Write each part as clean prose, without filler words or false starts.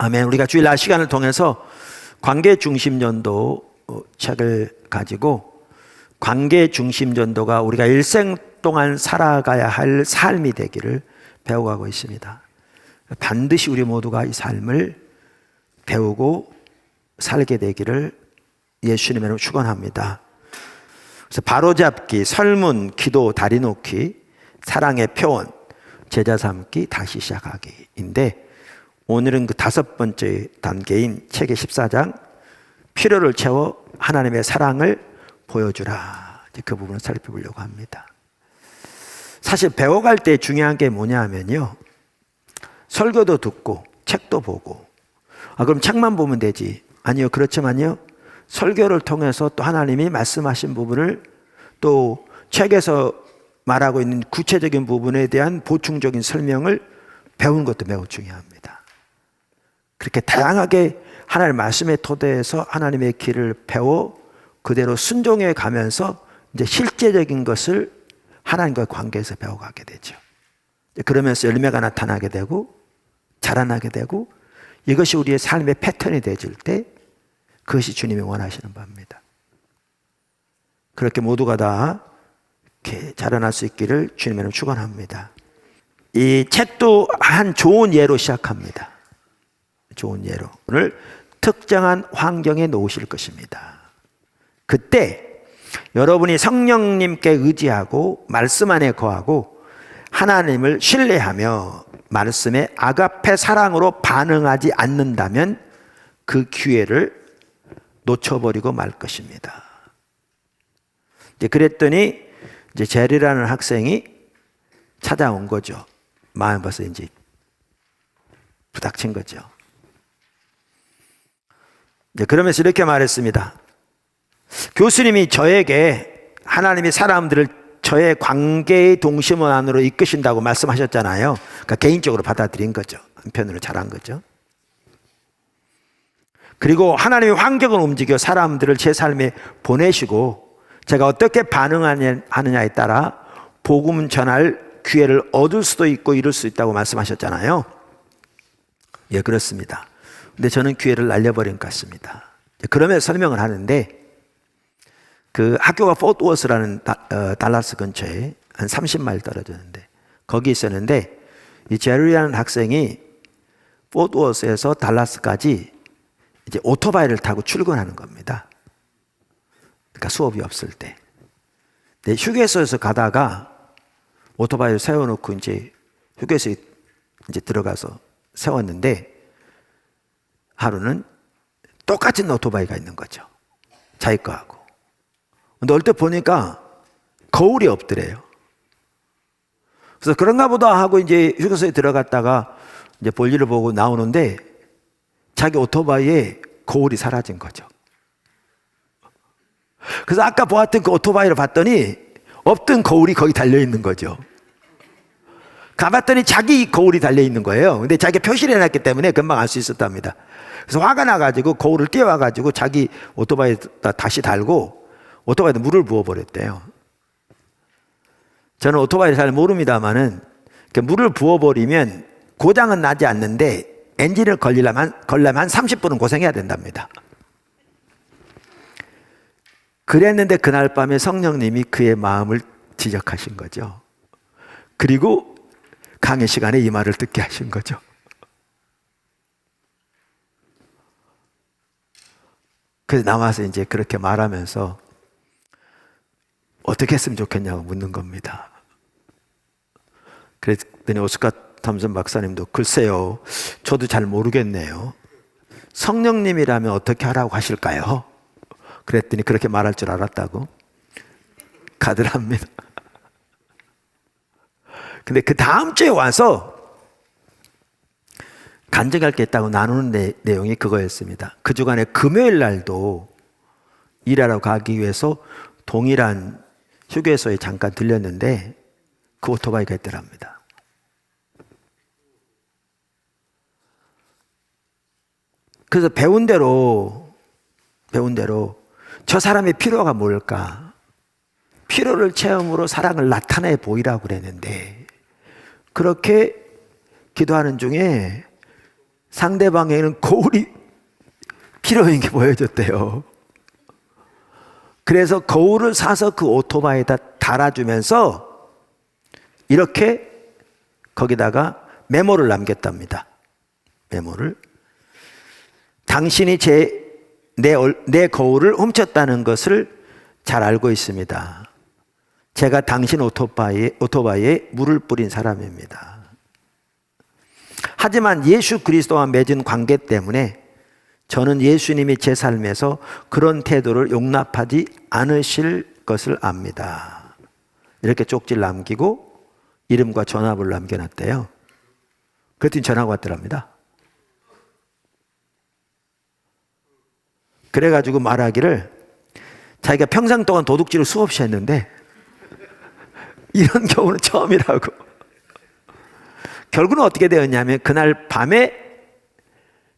아멘. 우리가 주일날 시간을 통해서 관계중심전도 책을 가지고 관계중심전도가 우리가 일생 동안 살아가야 할 삶이 되기를 배워가고 있습니다. 반드시 우리 모두가 이 삶을 배우고 살게 되기를 예수님의 이름으로 축원합니다. 그래서 바로잡기, 설문, 기도, 다리 놓기, 사랑의 표현, 제자 삼기, 다시 시작하기인데, 오늘은 그 5번째 단계인 책의 14장 필요를 채워 하나님의 사랑을 보여주라, 그 부분을 살펴보려고 합니다. 사실 배워갈 때 중요한 게 뭐냐 하면요, 설교도 듣고 책도 보고, 그럼 책만 보면 되지. 아니요, 그렇지만요, 설교를 통해서 또 하나님이 말씀하신 부분을 또 책에서 말하고 있는 구체적인 부분에 대한 보충적인 설명을 배우는 것도 매우 중요합니다. 그렇게 다양하게 하나님의 말씀의 토대에서 하나님의 길을 배워 그대로 순종해 가면서 이제 실제적인 것을 하나님과의 관계에서 배워가게 되죠. 그러면서 열매가 나타나게 되고 자라나게 되고, 이것이 우리의 삶의 패턴이 되어질 때 그것이 주님이 원하시는 바입니다. 그렇게 모두가 다 이렇게 자라날 수 있기를 주님의 축원합니다. 이 책도 한 좋은 예로 시작합니다. 좋은 예로. 오늘 특정한 환경에 놓으실 것입니다. 그때 여러분이 성령님께 의지하고 말씀 안에 거하고 하나님을 신뢰하며 말씀에 아가페 사랑으로 반응하지 않는다면 그 기회를 놓쳐버리고 말 것입니다. 이제 그랬더니 이제 제리라는 학생이 찾아온 거죠. 마음 벌써 이제 부닥친 거죠. 이제 그러면서 이렇게 말했습니다. 교수님이 저에게 하나님이 사람들을 저의 관계의 동심원 안으로 이끄신다고 말씀하셨잖아요. 그러니까 개인적으로 받아들인 거죠. 한편으로 잘한 거죠. 그리고 하나님의 환경을 움직여 사람들을 제 삶에 보내시고 제가 어떻게 반응하느냐에 따라 복음 전할 기회를 얻을 수도 있고 잃을 수 있다고 말씀하셨잖아요. 예, 그렇습니다. 근데 저는 기회를 날려버린 것 같습니다. 그러면서 설명을 하는데, 그 학교가 포트워스라는 달라스 근처에 한 30마일 떨어졌는데 거기 있었는데, 이 제리라는 학생이 포트워스에서 달라스까지 이제 오토바이를 타고 출근하는 겁니다. 그러니까 수업이 없을 때. 근데 휴게소에서 가다가 오토바이를 세워놓고 이제 휴게소에 이제 들어가서 세웠는데, 하루는 똑같은 오토바이가 있는 거죠. 자기 거하고. 근데 올 때 보니까 거울이 없더래요. 그래서 그런가 보다 하고 이제 휴게소에 들어갔다가 이제 볼일을 보고 나오는데 자기 오토바이에 거울이 사라진 거죠. 그래서 아까 보았던 그 오토바이를 봤더니 없던 거울이 거기 달려있는 거죠. 가봤더니 자기 거울이 달려있는 거예요. 근데 자기가 표시를 해놨기 때문에 금방 알 수 있었답니다. 그래서 화가 나가지고 거울을 띄워가지고 자기 오토바이에다 다시 달고 오토바이에 물을 부어버렸대요. 저는 오토바이를 잘 모릅니다만은 물을 부어버리면 고장은 나지 않는데 엔진을 걸려면 한 30분은 고생해야 된답니다. 그랬는데 그날 밤에 성령님이 그의 마음을 지적하신 거죠. 그리고 강의 시간에 이 말을 듣게 하신 거죠. 그래서 나와서 이제 그렇게 말하면서 어떻게 했으면 좋겠냐고 묻는 겁니다. 그랬더니 오스카 탐슨 박사님도 글쎄요, 저도 잘 모르겠네요. 성령님이라면 어떻게 하라고 하실까요? 그랬더니 그렇게 말할 줄 알았다고 가더랍니다. 근데 그 다음 주에 와서 간증할 게 있다고 나누는 내용이 그거였습니다. 그 주간에 금요일 날도 일하러 가기 위해서 동일한 휴게소에 잠깐 들렸는데 그 오토바이가 있더랍니다. 그래서 배운 대로 저 사람의 필요가 뭘까? 필요를 체험으로 사랑을 나타내 보이라고 그랬는데, 그렇게 기도하는 중에 상대방에게는 거울이 필요한 게 보여줬대요. 그래서 거울을 사서 그 오토바이에다 달아주면서 이렇게 거기다가 메모를 남겼답니다. 메모를. 당신이 내 거울을 훔쳤다는 것을 잘 알고 있습니다. 제가 당신 오토바이에 물을 뿌린 사람입니다. 하지만 예수 그리스도와 맺은 관계 때문에 저는 예수님이 제 삶에서 그런 태도를 용납하지 않으실 것을 압니다. 이렇게 쪽지를 남기고 이름과 전화번호를 남겨놨대요. 그랬더니 전화가 왔더랍니다. 그래가지고 말하기를 자기가 평생 동안 도둑질을 수없이 했는데 이런 경우는 처음이라고. 결국은 어떻게 되었냐면 그날 밤에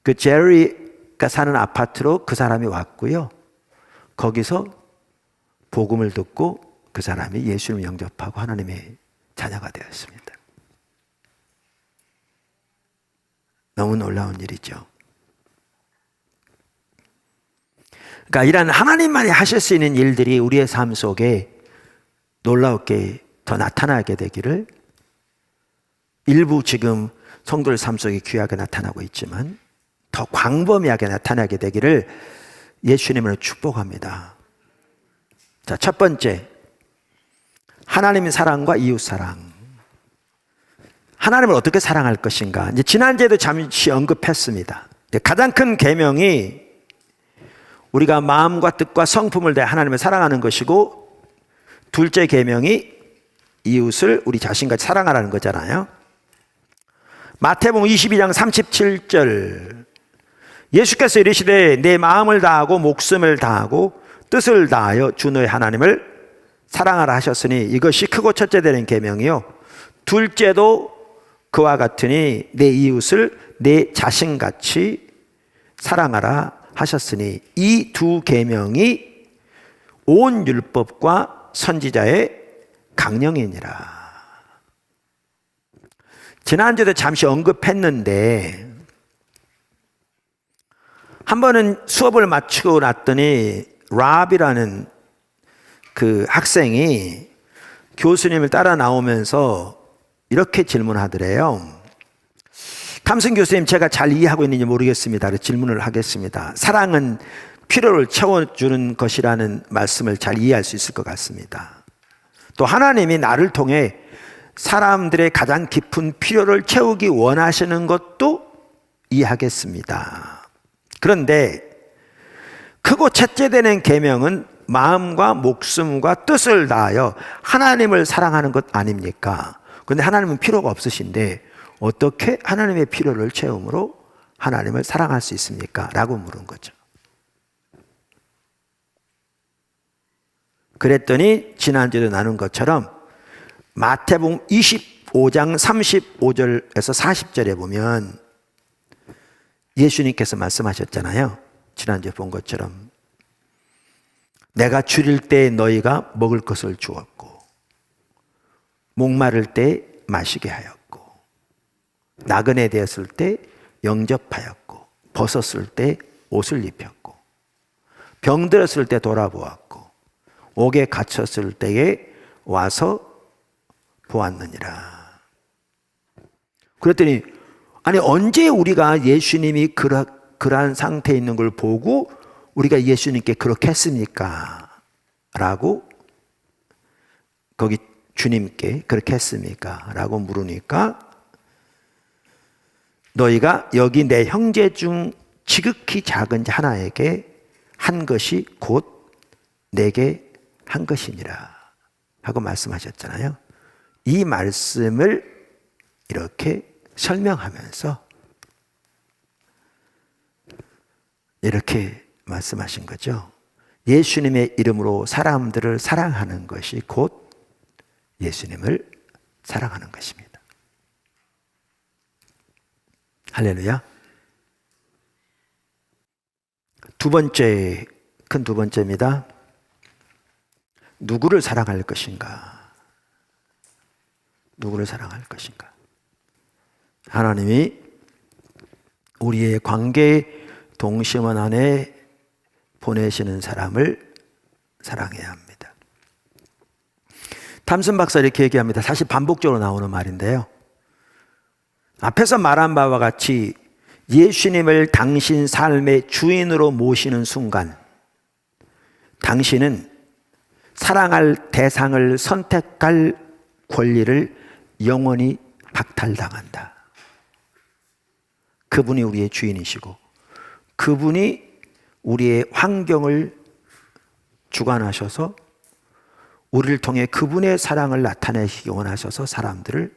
그 제리가 사는 아파트로 그 사람이 왔고요. 거기서 복음을 듣고 그 사람이 예수님을 영접하고 하나님의 자녀가 되었습니다. 너무 놀라운 일이죠. 그러니까 이런 하나님만이 하실 수 있는 일들이 우리의 삶 속에 놀랍게 더 나타나게 되기를, 일부 지금 성도들 삶 속에 귀하게 나타나고 있지만 더 광범위하게 나타나게 되기를 예수님으로 축복합니다. 자, 첫 번째, 하나님의 사랑과 이웃 사랑. 하나님을 어떻게 사랑할 것인가? 이제 지난주에도 잠시 언급했습니다. 가장 큰 계명이 우리가 마음과 뜻과 성품을 다해 하나님을 사랑하는 것이고, 둘째 계명이 이웃을 우리 자신같이 사랑하라는 거잖아요. 마태복음 22장 37절, 예수께서 이르시되 내 마음을 다하고 목숨을 다하고 뜻을 다하여 주 너의 하나님을 사랑하라 하셨으니 이것이 크고 첫째 되는 계명이요 둘째도 그와 같으니 내 이웃을 내 자신같이 사랑하라 하셨으니 이 두 계명이 온 율법과 선지자의 강령이니라. 지난주에도 잠시 언급했는데 한 번은 수업을 마치고 났더니 랍이라는 그 학생이 교수님을 따라 나오면서 이렇게 질문하더래요. 탐승 교수님, 제가 잘 이해하고 있는지 모르겠습니다. 질문을 하겠습니다. 사랑은 필요를 채워주는 것이라는 말씀을 잘 이해할 수 있을 것 같습니다. 또 하나님이 나를 통해 사람들의 가장 깊은 필요를 채우기 원하시는 것도 이해하겠습니다. 그런데 크고 첫째 되는 계명은 마음과 목숨과 뜻을 다하여 하나님을 사랑하는 것 아닙니까? 그런데 하나님은 필요가 없으신데 어떻게 하나님의 필요를 채움으로 하나님을 사랑할 수 있습니까? 라고 물은 거죠. 그랬더니 지난주에도 나눈 것처럼 마태복음 25장 35절에서 40절에 보면 예수님께서 말씀하셨잖아요. 지난주에 본 것처럼 내가 줄일 때 너희가 먹을 것을 주었고 목마를 때 마시게 하였고 나그네 되었을 때 영접하였고 벗었을 때 옷을 입혔고 병들었을 때 돌아보았고 옥에 갇혔을 때에 와서 보았느니라. 그랬더니 아니 언제 우리가 예수님이 그러한 상태에 있는 걸 보고 우리가 예수님께 그렇게 했습니까? 라고 거기 주님께 그렇게 했습니까? 라고 물으니까 너희가 여기 내 형제 중 지극히 작은 하나에게 한 것이 곧 내게 한 것이니라 하고 말씀하셨잖아요. 이 말씀을 이렇게 설명하면서 이렇게 말씀하신 거죠. 예수님의 이름으로 사람들을 사랑하는 것이 곧 예수님을 사랑하는 것입니다. 할렐루야. 두 번째, 큰 두 번째입니다. 누구를 사랑할 것인가? 누구를 사랑할 것인가? 하나님이 우리의 관계 동심원 안에 보내시는 사람을 사랑해야 합니다. 탐슨 박사 이렇게 얘기합니다. 사실 반복적으로 나오는 말인데요. 앞에서 말한 바와 같이 예수님을 당신 삶의 주인으로 모시는 순간 당신은 사랑할 대상을 선택할 권리를 영원히 박탈당한다. 그분이 우리의 주인이시고 그분이 우리의 환경을 주관하셔서 우리를 통해 그분의 사랑을 나타내시기 원하셔서 사람들을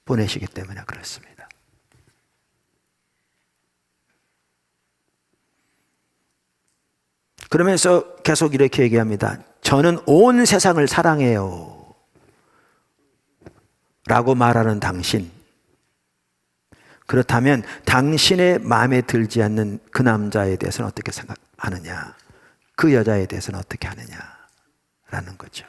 보내시기 때문에 그렇습니다. 그러면서 계속 이렇게 얘기합니다. 저는 온 세상을 사랑해요 라고 말하는 당신, 그렇다면 당신의 마음에 들지 않는 그 남자에 대해서는 어떻게 생각하느냐, 그 여자에 대해서는 어떻게 하느냐라는 거죠.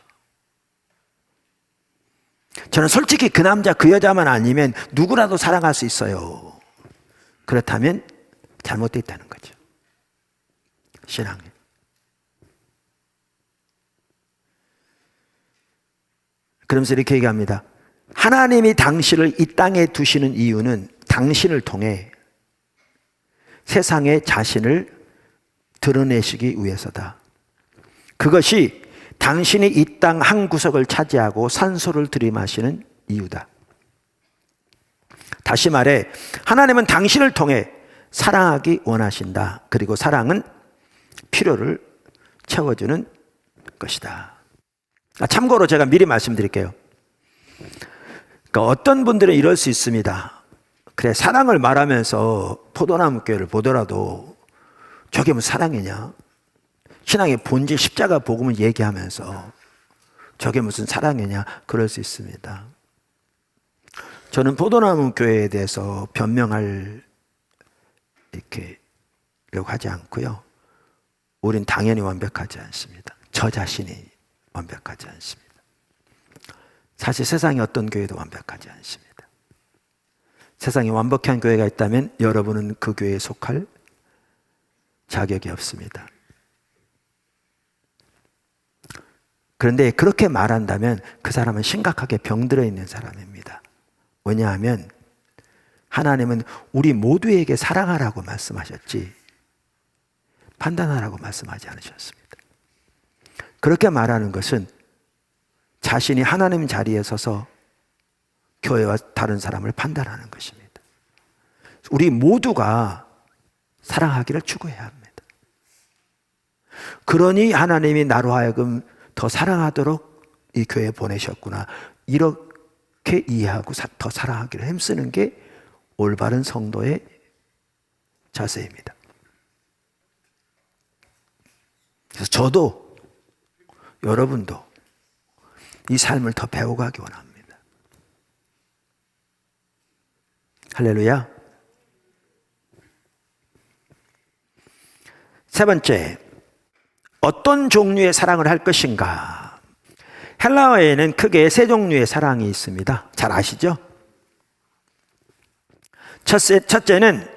저는 솔직히 그 남자 그 여자만 아니면 누구라도 사랑할 수 있어요. 그렇다면 잘못되어 있다는 거죠. 신앙이. 그러면서 이렇게 얘기합니다. 하나님이 당신을 이 땅에 두시는 이유는 당신을 통해 세상에 자신을 드러내시기 위해서다. 그것이 당신이 이 땅 한 구석을 차지하고 산소를 들이마시는 이유다. 다시 말해 하나님은 당신을 통해 사랑하기 원하신다. 그리고 사랑은 필요를 채워주는 것이다. 참고로 제가 미리 말씀드릴게요. 그러니까 어떤 분들은 이럴 수 있습니다. 그래, 사랑을 말하면서 포도나무 교회를 보더라도 저게 무슨 사랑이냐? 신앙의 본질 십자가 복음을 얘기하면서 저게 무슨 사랑이냐? 그럴 수 있습니다. 저는 포도나무 교회에 대해서 변명할 이렇게려고 하지 않고요. 우린 당연히 완벽하지 않습니다. 저 자신이 완벽하지 않습니다. 사실 세상의 어떤 교회도 완벽하지 않습니다. 세상에 완벽한 교회가 있다면 여러분은 그 교회에 속할 자격이 없습니다. 그런데 그렇게 말한다면 그 사람은 심각하게 병들어 있는 사람입니다. 왜냐하면 하나님은 우리 모두에게 사랑하라고 말씀하셨지 판단하라고 말씀하지 않으셨습니다. 그렇게 말하는 것은 자신이 하나님 자리에 서서 교회와 다른 사람을 판단하는 것입니다. 우리 모두가 사랑하기를 추구해야 합니다. 그러니 하나님이 나로 하여금 더 사랑하도록 이 교회에 보내셨구나, 이렇게 이해하고 더 사랑하기를 힘쓰는 게 올바른 성도의 자세입니다. 그래서 저도 여러분도 이 삶을 더 배워가기 원합니다. 할렐루야. 세 번째, 어떤 종류의 사랑을 할 것인가? 헬라어에는 크게 세 종류의 사랑이 있습니다. 잘 아시죠? 첫째는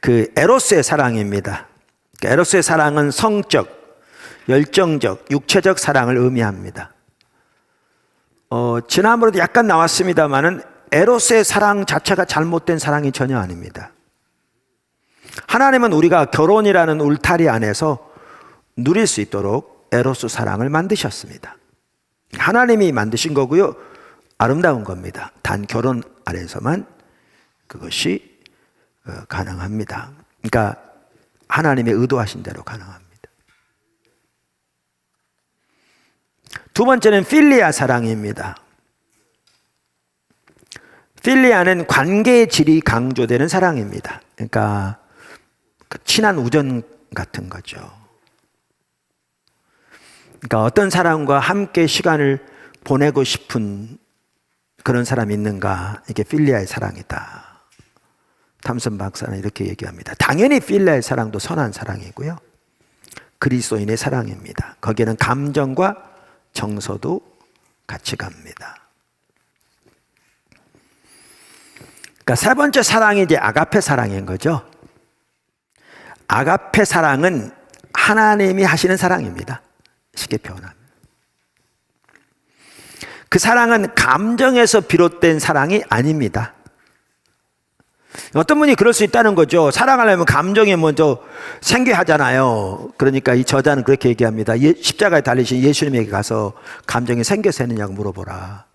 그 에로스의 사랑입니다. 에로스의 사랑은 성적, 열정적, 육체적 사랑을 의미합니다. 지난번에도 약간 나왔습니다만은 에로스의 사랑 자체가 잘못된 사랑이 전혀 아닙니다. 하나님은 우리가 결혼이라는 울타리 안에서 누릴 수 있도록 에로스 사랑을 만드셨습니다. 하나님이 만드신 거고요. 아름다운 겁니다. 단 결혼 안에서만 그것이 가능합니다. 그러니까 하나님의 의도하신 대로 가능합니다. 두 번째는 필리아 사랑입니다. 필리아는 관계의 질이 강조되는 사랑입니다. 그러니까 친한 우정 같은 거죠. 그러니까 어떤 사람과 함께 시간을 보내고 싶은 그런 사람이 있는가? 이게 필리아의 사랑이다. 탐슨 박사는 이렇게 얘기합니다. 당연히 필리아의 사랑도 선한 사랑이고요. 그리스도인의 사랑입니다. 거기에는 감정과 정서도 같이 갑니다. 그러니까 세 번째 사랑이 이제 아가페 사랑인 거죠. 아가페 사랑은 하나님이 하시는 사랑입니다. 쉽게 표현하면. 그 사랑은 감정에서 비롯된 사랑이 아닙니다. 어떤 분이 그럴 수 있다는 거죠. 사랑하려면 감정이 먼저 생겨야 하잖아요. 그러니까 이 저자는 그렇게 얘기합니다. 십자가에 달리신 예수님에게 가서 감정이 생겨서 했느냐고 물어보라.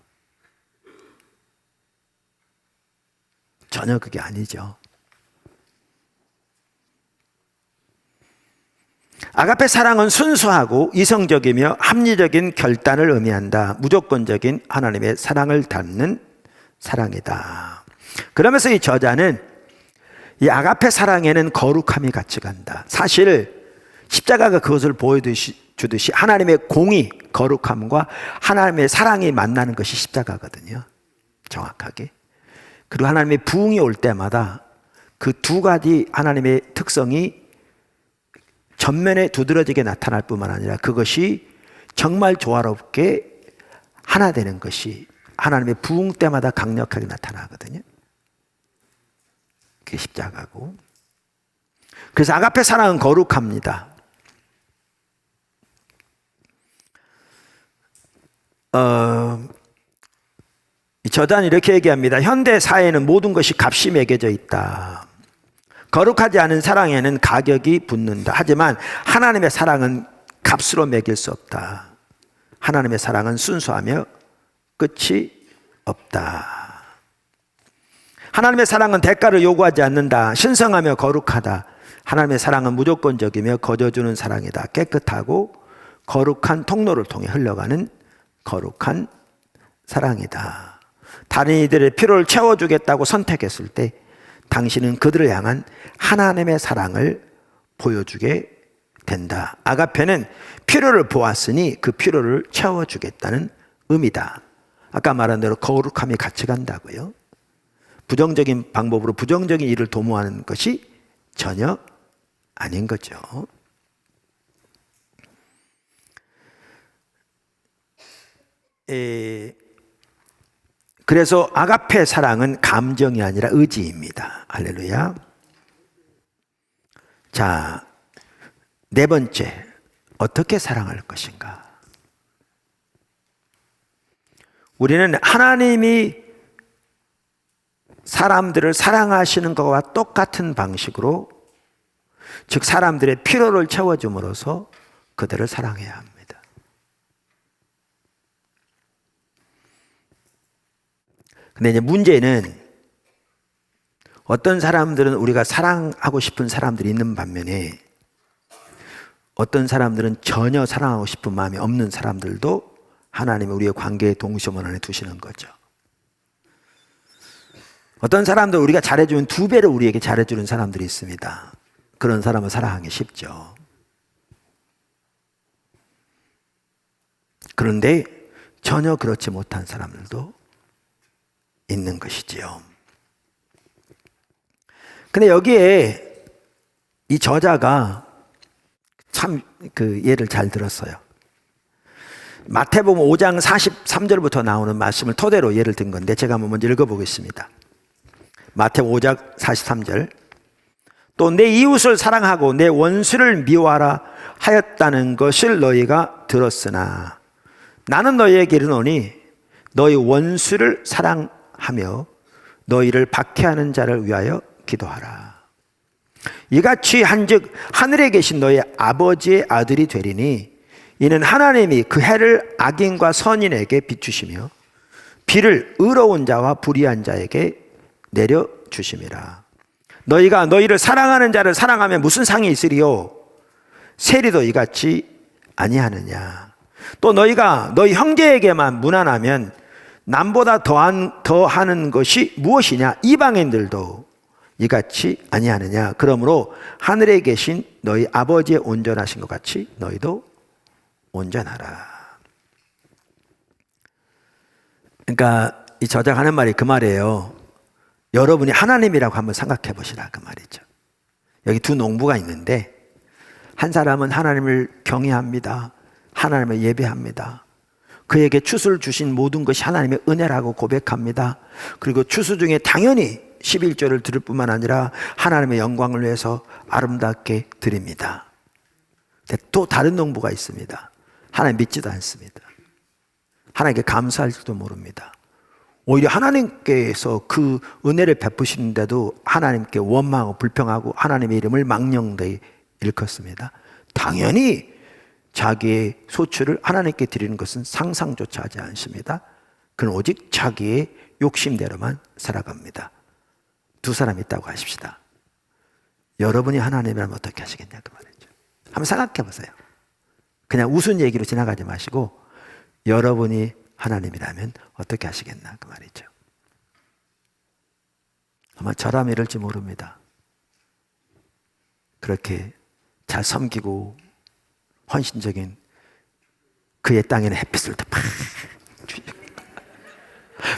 전혀 그게 아니죠. 아가페 사랑은 순수하고 이성적이며 합리적인 결단을 의미한다. 무조건적인 하나님의 사랑을 담는 사랑이다. 그러면서 이 저자는 이 아가페 사랑에는 거룩함이 같이 간다. 사실 십자가가 그것을 보여주듯이 하나님의 공의, 거룩함과 하나님의 사랑이 만나는 것이 십자가거든요. 정확하게. 그리고 하나님의 부흥이 올 때마다 그 두 가지 하나님의 특성이 전면에 두드러지게 나타날 뿐만 아니라 그것이 정말 조화롭게 하나 되는 것이 하나님의 부흥 때마다 강력하게 나타나거든요. 그게 십자가고. 그래서 아가페 사랑은 거룩합니다. 저자는 이렇게 얘기합니다. 현대 사회에는 모든 것이 값이 매겨져 있다. 거룩하지 않은 사랑에는 가격이 붙는다. 하지만 하나님의 사랑은 값으로 매길 수 없다. 하나님의 사랑은 순수하며 끝이 없다. 하나님의 사랑은 대가를 요구하지 않는다. 신성하며 거룩하다. 하나님의 사랑은 무조건적이며 거저주는 사랑이다. 깨끗하고 거룩한 통로를 통해 흘러가는 거룩한 사랑이다. 다른 이들의 필요를 채워주겠다고 선택했을 때 당신은 그들을 향한 하나님의 사랑을 보여주게 된다. 아가페는 필요를 보았으니 그 필요를 채워주겠다는 의미다. 아까 말한 대로 거룩함이 같이 간다고요. 부정적인 방법으로 부정적인 일을 도모하는 것이 전혀 아닌 거죠. 그래서 아가페 사랑은 감정이 아니라 의지입니다. 할렐루야. 자, 네 번째, 어떻게 사랑할 것인가? 우리는 하나님이 사람들을 사랑하시는 것과 똑같은 방식으로, 즉 사람들의 필요를 채워줌으로써 그들을 사랑해야 합니다. 근데 이제 문제는 어떤 사람들은 우리가 사랑하고 싶은 사람들이 있는 반면에 어떤 사람들은 전혀 사랑하고 싶은 마음이 없는 사람들도 하나님이 우리의 관계의 동시원 안에 두시는 거죠. 어떤 사람들 우리가 잘해주면 두 배로 우리에게 잘해주는 사람들이 있습니다. 그런 사람을 사랑하기 쉽죠. 그런데 전혀 그렇지 못한 사람들도 있는 것이지요. 근데 여기에 이 저자가 참 그 예를 잘 들었어요. 마태복음 5장 43절부터 나오는 말씀을 토대로 예를 든 건데 제가 한번 먼저 읽어보겠습니다. 마태복음 5장 43절. 또 내 이웃을 사랑하고 내 원수를 미워하라 하였다는 것을 너희가 들었으나 나는 너희에게 이르노니 너희 원수를 사랑하며 너희를 박해하는 자를 위하여 기도하라. 이같이 한즉 하늘에 계신 너희 아버지의 아들이 되리니 이는 하나님이 그 해를 악인과 선인에게 비추시며 비를 의로운 자와 불의한 자에게 내려주심이라. 너희가 너희를 사랑하는 자를 사랑하면 무슨 상이 있으리요? 세리도 이같이 아니하느냐. 또 너희가 너희 형제에게만 무난하면 남보다 더하는 것이 무엇이냐? 이방인들도 이같이 아니하느냐. 그러므로 하늘에 계신 너희 아버지의 온전하신 것 같이 너희도 온전하라. 그러니까 이 저자가 하는 말이 그 말이에요. 여러분이 하나님이라고 한번 생각해 보시라 그 말이죠. 여기 두 농부가 있는데 한 사람은 하나님을 경외합니다. 하나님을 예배합니다. 그에게 추수를 주신 모든 것이 하나님의 은혜라고 고백합니다. 그리고 추수 중에 당연히 11조를 드릴 뿐만 아니라 하나님의 영광을 위해서 아름답게 드립니다. 또 다른 농부가 있습니다. 하나님 믿지도 않습니다. 하나님께 감사할지도 모릅니다. 오히려 하나님께서 그 은혜를 베푸시는데도 하나님께 원망하고 불평하고 하나님의 이름을 망령되이 일컫습니다. 당연히 자기의 소출을 하나님께 드리는 것은 상상조차 하지 않습니다. 그는 오직 자기의 욕심대로만 살아갑니다. 두 사람이 있다고 하십시다. 여러분이 하나님이라면 어떻게 하시겠냐 그 말이죠. 한번 생각해 보세요. 그냥 웃은 얘기로 지나가지 마시고 여러분이 하나님이라면 어떻게 하시겠나 그 말이죠. 아마 저라면 이럴지 모릅니다. 그렇게 잘 섬기고 헌신적인 그의 땅에는 햇빛을 팍 주시고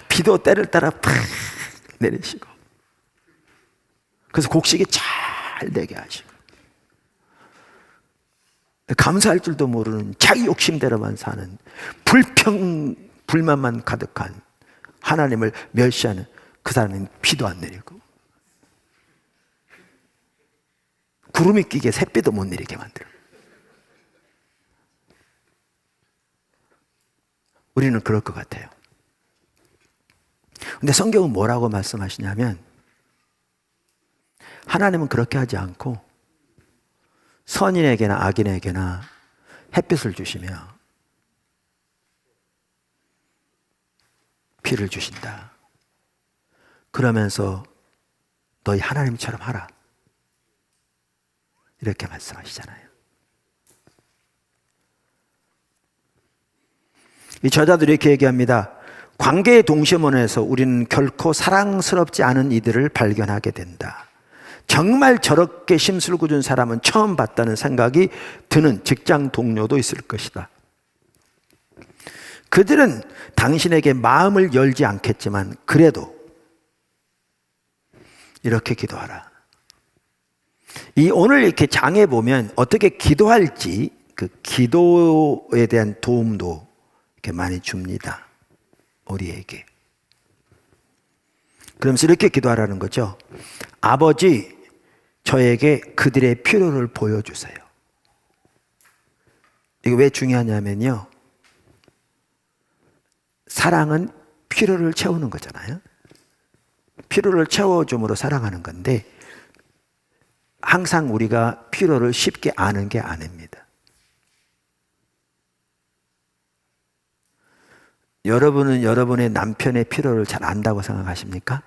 비도 때를 따라 팍 내리시고 그래서 곡식이 잘 되게 하시고 감사할 줄도 모르는 자기 욕심대로만 사는 불만만 가득한 하나님을 멸시하는 그 사람은 비도 안 내리고 구름이 끼게 샛비도 못 내리게 만들어. 우리는 그럴 것 같아요. 근데 성경은 뭐라고 말씀하시냐면 하나님은 그렇게 하지 않고 선인에게나 악인에게나 햇빛을 주시며 비를 주신다. 그러면서 너희 하나님처럼 하라. 이렇게 말씀하시잖아요. 이 저자들이 이렇게 얘기합니다. 관계의 동심원에서 우리는 결코 사랑스럽지 않은 이들을 발견하게 된다. 정말 저렇게 심술궂은 사람은 처음 봤다는 생각이 드는 직장 동료도 있을 것이다. 그들은 당신에게 마음을 열지 않겠지만 그래도 이렇게 기도하라. 이 오늘 이렇게 장에 보면 어떻게 기도할지 그 기도에 대한 도움도 이렇게 많이 줍니다. 우리에게. 그러면서 이렇게 기도하라는 거죠. 아버지, 저에게 그들의 필요를 보여주세요. 이게 왜 중요하냐면요. 사랑은 필요를 채우는 거잖아요. 필요를 채워줌으로 사랑하는 건데 항상 우리가 필요를 쉽게 아는 게 아닙니다. 여러분은 여러분의 남편의 필요를 잘 안다고 생각하십니까?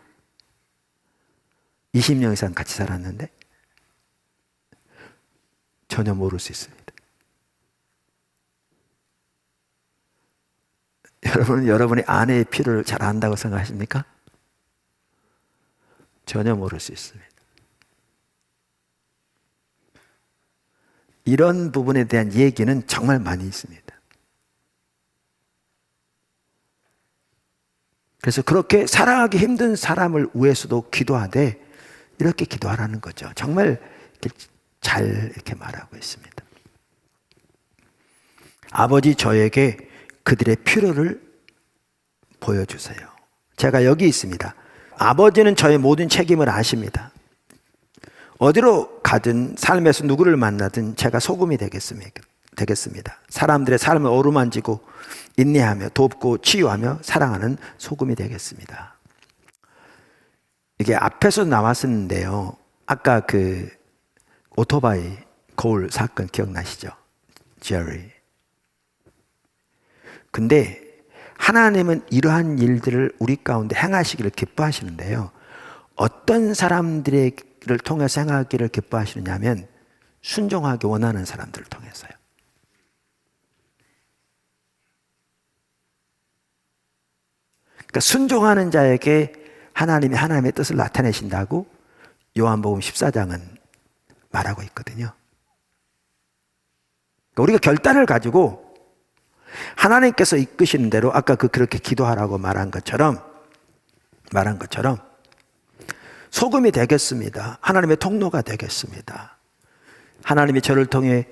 20년 이상 같이 살았는데 전혀 모를 수 있습니다. 여러분은 여러분의 아내의 필요를 잘 안다고 생각하십니까? 전혀 모를 수 있습니다. 이런 부분에 대한 얘기는 정말 많이 있습니다. 그래서 그렇게 사랑하기 힘든 사람을 위해서도 기도하되 이렇게 기도하라는 거죠. 정말 잘 이렇게 말하고 있습니다. 아버지, 저에게 그들의 필요를 보여주세요. 제가 여기 있습니다. 아버지는 저의 모든 책임을 아십니다. 어디로 가든 삶에서 누구를 만나든 제가 소금이 되겠습니다. 사람들의 삶을 어루만지고 인내하며 돕고 치유하며 사랑하는 소금이 되겠습니다. 이게 앞에서 나왔었는데요. 아까 그 오토바이 거울 사건 기억나시죠? 제리. 근데 하나님은 이러한 일들을 우리 가운데 행하시기를 기뻐하시는데요. 어떤 사람들을 통해서 행하기를 기뻐하시느냐면 순종하기 원하는 사람들을 통해서요. 그러니까 순종하는 자에게 하나님이 하나님의 뜻을 나타내신다고 요한복음 14장은 말하고 있거든요. 그러니까 우리가 결단을 가지고 하나님께서 이끄시는 대로 아까 그렇게 기도하라고 말한 것처럼 소금이 되겠습니다. 하나님의 통로가 되겠습니다. 하나님이 저를 통해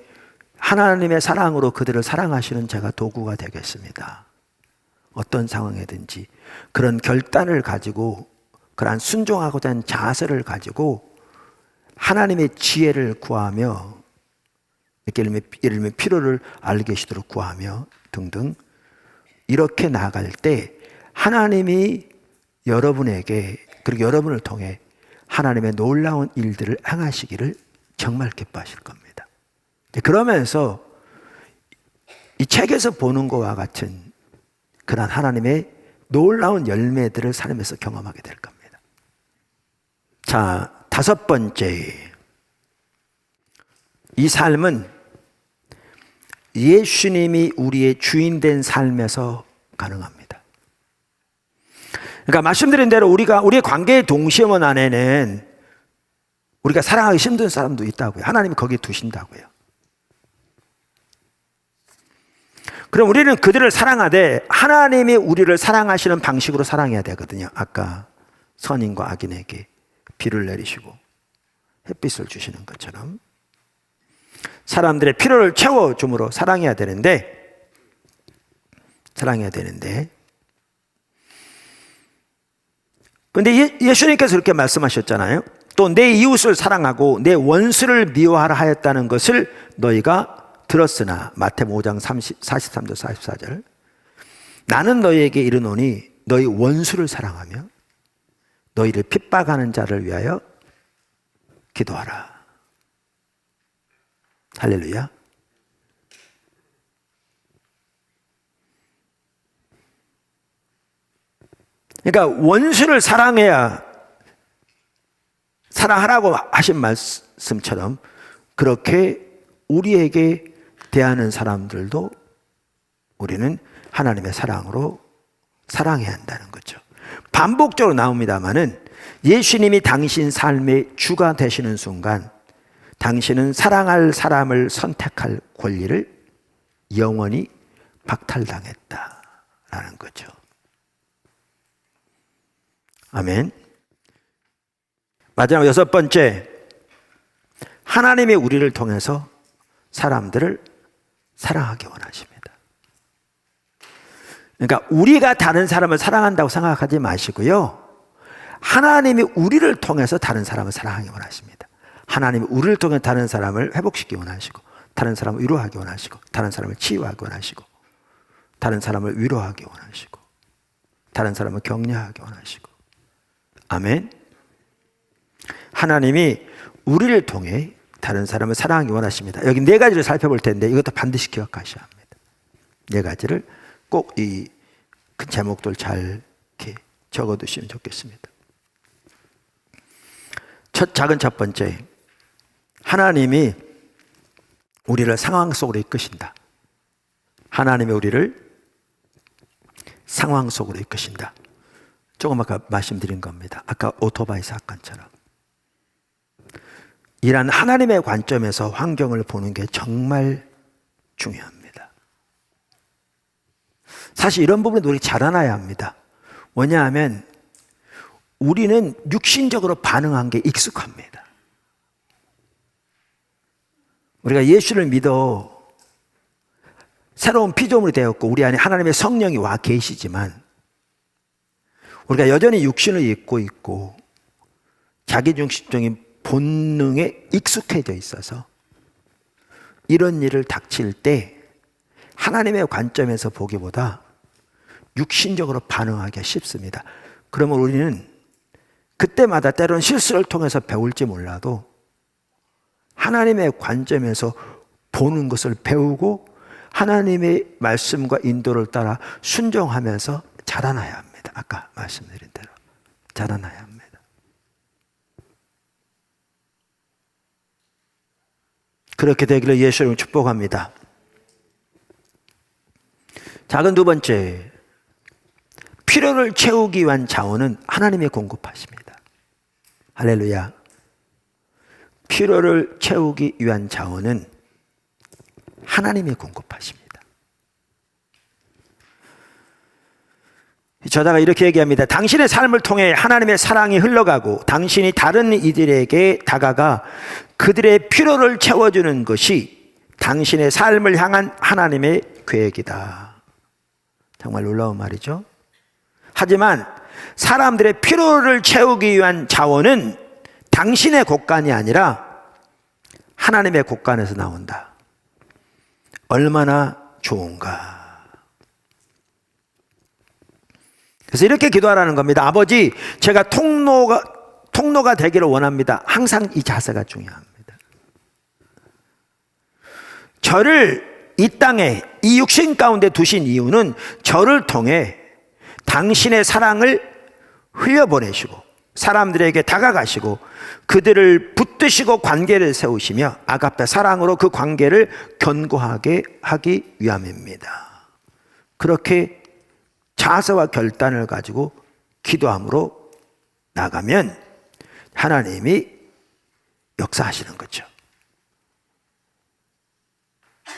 하나님의 사랑으로 그들을 사랑하시는 제가 도구가 되겠습니다. 어떤 상황이든지 그런 결단을 가지고 그러한 순종하고자 하는 자세를 가지고 하나님의 지혜를 구하며, 이렇게 예를 들면 필요를 알게 계시도록 구하며 등등, 이렇게 나아갈 때 하나님이 여러분에게, 그리고 여러분을 통해 하나님의 놀라운 일들을 행하시기를 정말 기뻐하실 겁니다. 그러면서 이 책에서 보는 것과 같은 그런 하나님의 놀라운 열매들을 삶에서 경험하게 될 겁니다. 자, 다섯 번째, 이 삶은 예수님이 우리의 주인 된 삶에서 가능합니다. 그러니까 말씀드린 대로 우리의 관계의 동심원 안에는 우리가 사랑하기 힘든 사람도 있다고요. 하나님이 거기에 두신다고요. 그럼 우리는 그들을 사랑하되 하나님이 우리를 사랑하시는 방식으로 사랑해야 되거든요. 아까 선인과 악인에게 비를 내리시고 햇빛을 주시는 것처럼 사람들의 필요를 채워줌으로 사랑해야 되는데 그런데 예수님께서 그렇게 말씀하셨잖아요. 또 내 이웃을 사랑하고 내 원수를 미워하라 하였다는 것을 너희가 들었으나, 마태복음 5장 43절 44절, 나는 너희에게 이르노니 너희 원수를 사랑하며 너희를 핍박하는 자를 위하여 기도하라. 할렐루야. 그러니까 원수를 사랑하라고 하신 말씀처럼 그렇게 우리에게 대하는 사람들도 우리는 하나님의 사랑으로 사랑해야 한다는 거죠. 반복적으로 나옵니다마는 예수님이 당신 삶의 주가 되시는 순간 당신은 사랑할 사람을 선택할 권리를 영원히 박탈당했다라는 거죠. 아멘. 마지막 여섯 번째, 하나님이 우리를 통해서 사람들을 사랑하기 원하십니다. 그러니까 우리가 다른 사람을 사랑한다고 생각하지 마시고요, 하나님이 우리를 통해서 다른 사람을 사랑하기 원하십니다. 하나님이 우리를 통해 다른 사람을 회복시키기 원하시고, 다른 사람을 위로하기 원하시고, 다른 사람을 치유하기 원하시고, 다른 사람을 위로하기 원하시고, 다른 사람을 격려하기 원하시고. 아멘. 하나님이 우리를 통해 다른 사람을 사랑하기 원하십니다. 여기 네 가지를 살펴볼 텐데 이것도 반드시 기억하셔야 합니다. 네 가지를 꼭 이 큰 제목들 잘 이렇게 적어두시면 좋겠습니다. 작은 첫 번째, 하나님이 우리를 상황 속으로 이끄신다. 하나님이 우리를 상황 속으로 이끄신다. 조금 아까 말씀드린 겁니다. 아까 오토바이 사건처럼. 이란 하나님의 관점에서 환경을 보는 게 정말 중요합니다. 사실 이런 부분은 우리 잘 알아야 합니다. 왜냐하면 우리는 육신적으로 반응한 게 익숙합니다. 우리가 예수를 믿어 새로운 피조물이 되었고 우리 안에 하나님의 성령이 와 계시지만 우리가 여전히 육신을 입고 있고 자기중심적인 본능에 익숙해져 있어서 이런 일을 닥칠 때 하나님의 관점에서 보기보다 육신적으로 반응하기가 쉽습니다. 그러면 우리는 그때마다 때로는 실수를 통해서 배울지 몰라도 하나님의 관점에서 보는 것을 배우고 하나님의 말씀과 인도를 따라 순종하면서 자라나야 합니다. 아까 말씀드린 대로 자라나야 합니다. 그렇게 되기를 예수님을 축복합니다. 작은 두 번째, 필요를 채우기 위한 자원은 하나님이 공급하십니다. 할렐루야. 필요를 채우기 위한 자원은 하나님이 공급하십니다. 저자가 이렇게 얘기합니다. 당신의 삶을 통해 하나님의 사랑이 흘러가고 당신이 다른 이들에게 다가가 그들의 필요를 채워주는 것이 당신의 삶을 향한 하나님의 계획이다. 정말 놀라운 말이죠. 하지만 사람들의 필요를 채우기 위한 자원은 당신의 곳간이 아니라 하나님의 곳간에서 나온다. 얼마나 좋은가. 그래서 이렇게 기도하라는 겁니다. 아버지, 제가 통로가 되기를 원합니다. 항상 이 자세가 중요합니다. 저를 이 땅에 이 육신 가운데 두신 이유는 저를 통해 당신의 사랑을 흘려보내시고 사람들에게 다가가시고 그들을 붙드시고 관계를 세우시며 아가페 사랑으로 그 관계를 견고하게 하기 위함입니다. 그렇게 자세와 결단을 가지고 기도함으로 나가면 하나님이 역사하시는 거죠.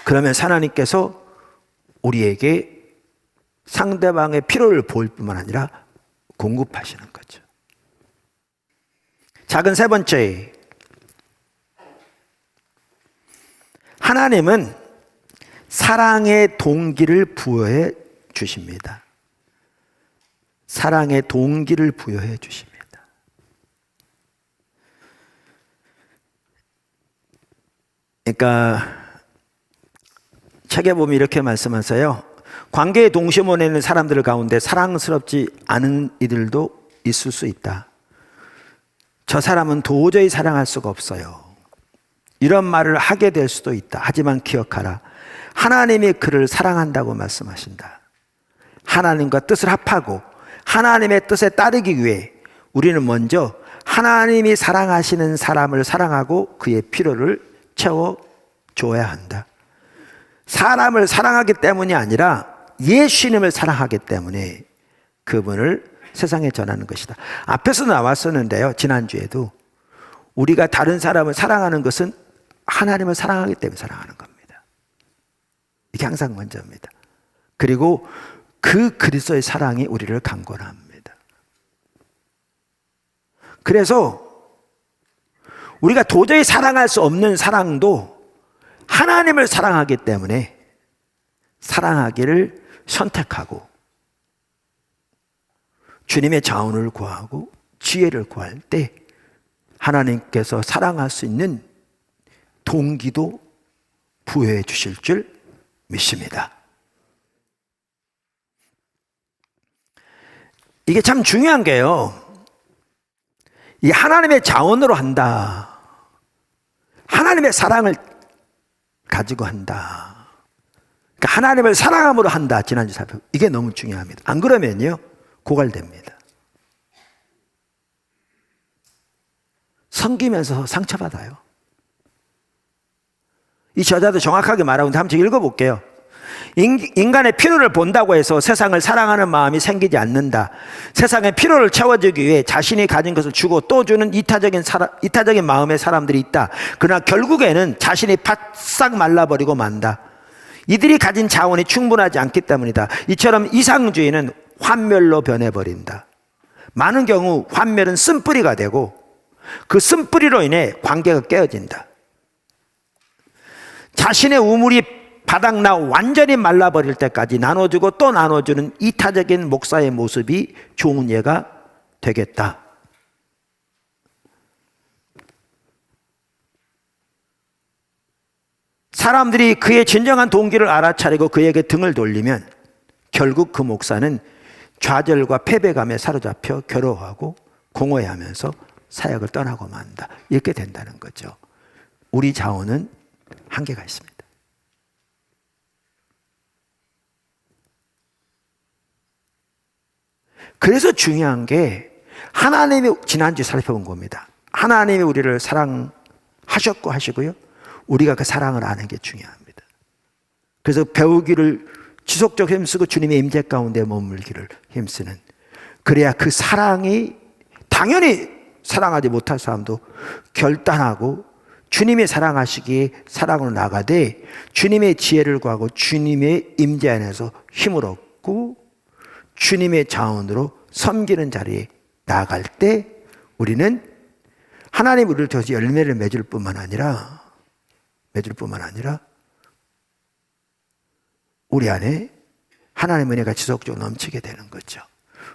그러면 하나님께서 우리에게 상대방의 필요를 보일 뿐만 아니라 공급하시는 거죠. 작은 세 번째, 하나님은 사랑의 동기를 부여해 주십니다. 사랑의 동기를 부여해 주십니다. 그러니까 책에 보면 이렇게 말씀하세요. 관계의 동심원에 있는 사람들 가운데 사랑스럽지 않은 이들도 있을 수 있다. 저 사람은 도저히 사랑할 수가 없어요. 이런 말을 하게 될 수도 있다. 하지만 기억하라. 하나님이 그를 사랑한다고 말씀하신다. 하나님과 뜻을 합하고 하나님의 뜻에 따르기 위해 우리는 먼저 하나님이 사랑하시는 사람을 사랑하고 그의 필요를 채워줘야 한다. 사람을 사랑하기 때문이 아니라 예수님을 사랑하기 때문에 그분을 세상에 전하는 것이다. 앞에서 나왔었는데요. 지난주에도 우리가 다른 사람을 사랑하는 것은 하나님을 사랑하기 때문에 사랑하는 겁니다. 이게 항상 먼저입니다. 그리고 그 그리스도의 사랑이 우리를 강권합니다. 그래서 우리가 도저히 사랑할 수 없는 사랑도 하나님을 사랑하기 때문에 사랑하기를 선택하고 주님의 자원을 구하고 지혜를 구할 때 하나님께서 사랑할 수 있는 동기도 부여해 주실 줄 믿습니다. 이게 참 중요한 게요. 이 하나님의 자원으로 한다. 하나님의 사랑을 가지고 한다. 그러니까 하나님을 사랑함으로 한다. 지난주 살펴. 이게 너무 중요합니다. 안 그러면요. 고갈됩니다. 섬기면서 상처받아요. 이 저자도 정확하게 말하고 한번 제가 읽어볼게요. 인간의 필요를 본다고 해서 세상을 사랑하는 마음이 생기지 않는다. 세상의 필요를 채워주기 위해 자신이 가진 것을 주고 또 주는 이타적인 마음의 사람들이 있다. 그러나 결국에는 자신이 바싹 말라버리고 만다. 이들이 가진 자원이 충분하지 않기 때문이다. 이처럼 이상주의는 환멸로 변해버린다. 많은 경우 환멸은 쓴뿌리가 되고 그 쓴뿌리로 인해 관계가 깨어진다. 자신의 우물이 바닥나 완전히 말라버릴 때까지 나눠주고 또 나눠주는 이타적인 목사의 모습이 좋은 예가 되겠다. 사람들이 그의 진정한 동기를 알아차리고 그에게 등을 돌리면 결국 그 목사는 좌절과 패배감에 사로잡혀 괴로워하고 공허해하면서 사역을 떠나고 만다. 이렇게 된다는 거죠. 우리 자원은 한계가 있습니다. 그래서 중요한 게 하나님이 지난주에 살펴본 겁니다. 하나님이 우리를 사랑하셨고 하시고요. 우리가 그 사랑을 아는 게 중요합니다. 그래서 배우기를 지속적으로 힘쓰고 주님의 임재 가운데 머물기를 힘쓰는, 그래야 그 사랑이 당연히 사랑하지 못할 사람도 결단하고 주님이 사랑하시기에 사랑으로 나가되 주님의 지혜를 구하고 주님의 임재 안에서 힘을 얻고 주님의 자원으로 섬기는 자리에 나아갈 때 우리는 하나님 우리를 통해서 열매를 맺을 뿐만 아니라 우리 안에 하나님의 은혜가 지속적으로 넘치게 되는 거죠.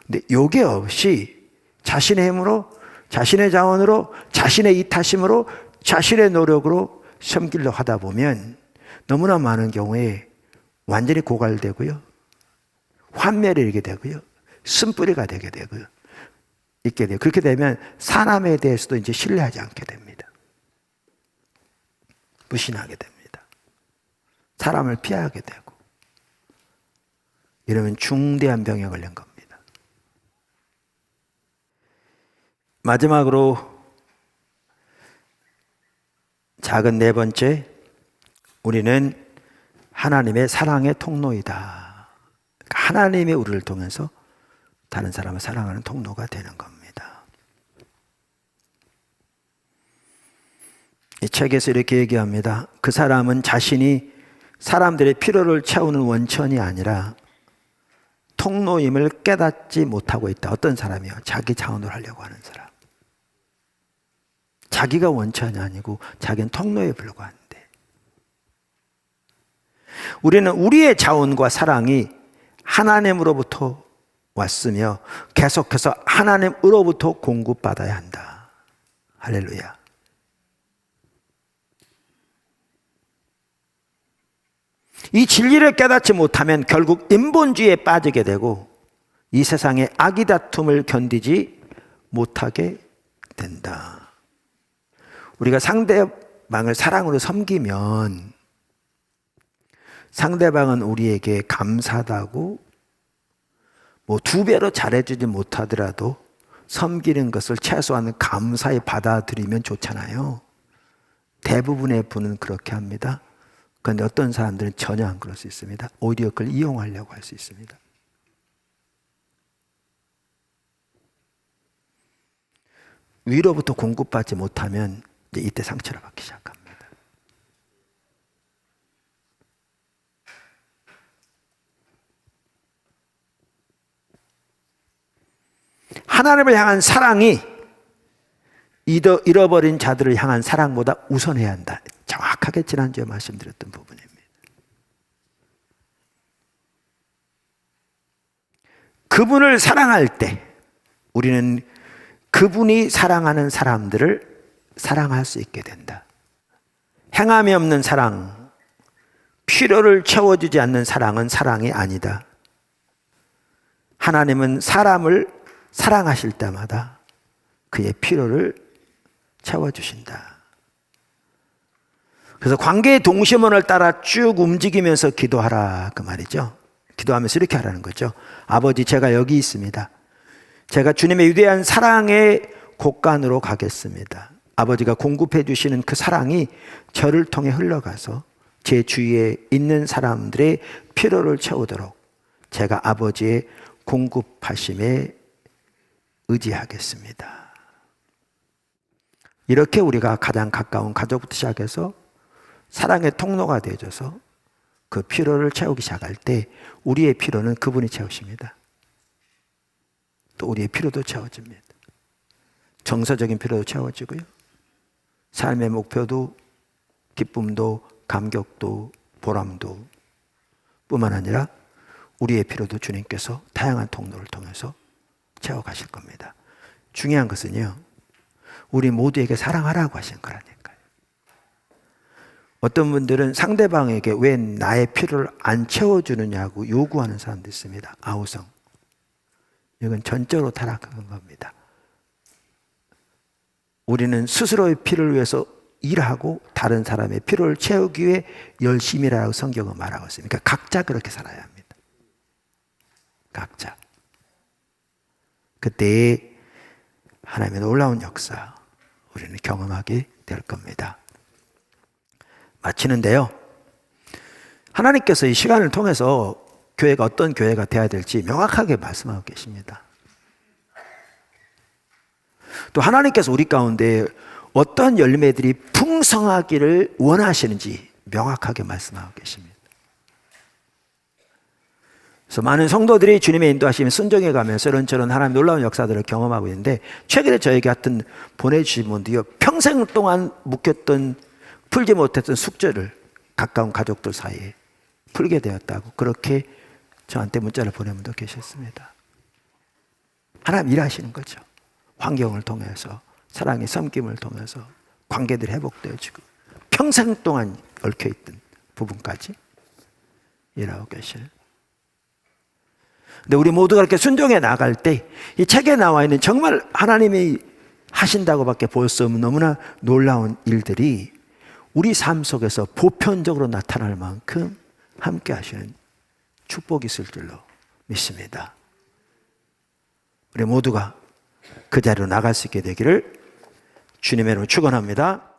근데 요게 없이 자신의 힘으로, 자신의 자원으로, 자신의 이타심으로, 자신의 노력으로 섬기려 하다 보면 너무나 많은 경우에 완전히 고갈되고요, 환멸이 되게 되고요, 쓴뿌리가 되게 되고요, 있게 돼요. 그렇게 되면 사람에 대해서도 이제 신뢰하지 않게 됩니다. 무신하게 됩니다. 사람을 피하게 되고, 이러면 중대한 병에 걸린 겁니다. 마지막으로 작은 네 번째, 우리는 하나님의 사랑의 통로이다. 하나님이 우리를 통해서 다른 사람을 사랑하는 통로가 되는 겁니다. 이 책에서 이렇게 얘기합니다. 그 사람은 자신이 사람들의 필요를 채우는 원천이 아니라 통로임을 깨닫지 못하고 있다. 어떤 사람이요? 자기 자원을 하려고 하는 사람. 자기가 원천이 아니고 자기는 통로에 불과한데, 우리는 우리의 자원과 사랑이 하나님으로부터 왔으며 계속해서 하나님으로부터 공급받아야 한다. 할렐루야. 이 진리를 깨닫지 못하면 결국 인본주의에 빠지게 되고 이 세상의 악의 다툼을 견디지 못하게 된다. 우리가 상대방을 사랑으로 섬기면 상대방은 우리에게 감사하다고 뭐 2배로 잘해주지 못하더라도 섬기는 것을 최소한 감사히 받아들이면 좋잖아요. 대부분의 분은 그렇게 합니다. 그런데 어떤 사람들은 전혀 안 그럴 수 있습니다. 오히려 그걸 이용하려고 할 수 있습니다. 위로부터 공급받지 못하면 이제 이때 상처를 받기 시작합니다. 하나님을 향한 사랑이 잃어버린 자들을 향한 사랑보다 우선해야 한다. 정확하게 지난주에 말씀드렸던 부분입니다. 그분을 사랑할 때 우리는 그분이 사랑하는 사람들을 사랑할 수 있게 된다. 행함이 없는 사랑, 필요를 채워주지 않는 사랑은 사랑이 아니다. 하나님은 사람을 사랑하실 때마다 그의 필요를 채워주신다. 그래서 관계의 동심원을 따라 쭉 움직이면서 기도하라, 그 말이죠. 기도하면서 이렇게 하라는 거죠. 아버지, 제가 여기 있습니다. 제가 주님의 위대한 사랑의 곳간으로 가겠습니다. 아버지가 공급해 주시는 그 사랑이 저를 통해 흘러가서 제 주위에 있는 사람들의 필요를 채우도록 제가 아버지의 공급하심에 의지하겠습니다. 이렇게 우리가 가장 가까운 가족부터 시작해서 사랑의 통로가 되어줘서 그 필요를 채우기 시작할 때 우리의 필요는 그분이 채우십니다. 또 우리의 필요도 채워집니다. 정서적인 필요도 채워지고요, 삶의 목표도, 기쁨도, 감격도, 보람도 뿐만 아니라 우리의 필요도 주님께서 다양한 통로를 통해서 채워가실 겁니다. 중요한 것은요, 우리 모두에게 사랑하라고 하신 거라니까요. 어떤 분들은 상대방에게 왜 나의 필요를 안 채워주느냐고 요구하는 사람도 있습니다. 아우성. 이건 전적으로 타락한 겁니다. 우리는 스스로의 필요를 위해서 일하고 다른 사람의 필요를 채우기 위해 열심히 일하라고 성경은 말하고 있습니다. 그러니까 각자 그렇게 살아야 합니다. 각자. 그때의 하나님의 놀라운 역사 우리는 경험하게 될 겁니다. 마치는데요, 하나님께서 이 시간을 통해서 교회가 어떤 교회가 되어야 될지 명확하게 말씀하고 계십니다. 또 하나님께서 우리 가운데 어떤 열매들이 풍성하기를 원하시는지 명확하게 말씀하고 계십니다. 그래서 많은 성도들이 주님의 인도하심에 순종해 가면서 이런저런 하나님의 놀라운 역사들을 경험하고 있는데, 최근에 저에게 같은 보내주신 분들이요, 평생 동안 묵혔던 풀지 못했던 숙제를 가까운 가족들 사이에 풀게 되었다고 그렇게 저한테 문자를 보낸 분도 계셨습니다. 하나님 일하시는 거죠. 환경을 통해서, 사랑의 섬김을 통해서 관계들이 회복되어지고 평생 동안 얽혀있던 부분까지 일하고 계실. 근데 우리 모두가 이렇게 순종해 나갈 때 이 책에 나와 있는 정말 하나님이 하신다고밖에 볼 수 없는 너무나 놀라운 일들이 우리 삶 속에서 보편적으로 나타날 만큼 함께 하시는 축복이 있을 줄로 믿습니다. 우리 모두가 그 자리로 나갈 수 있게 되기를 주님의 이름으로 축원합니다.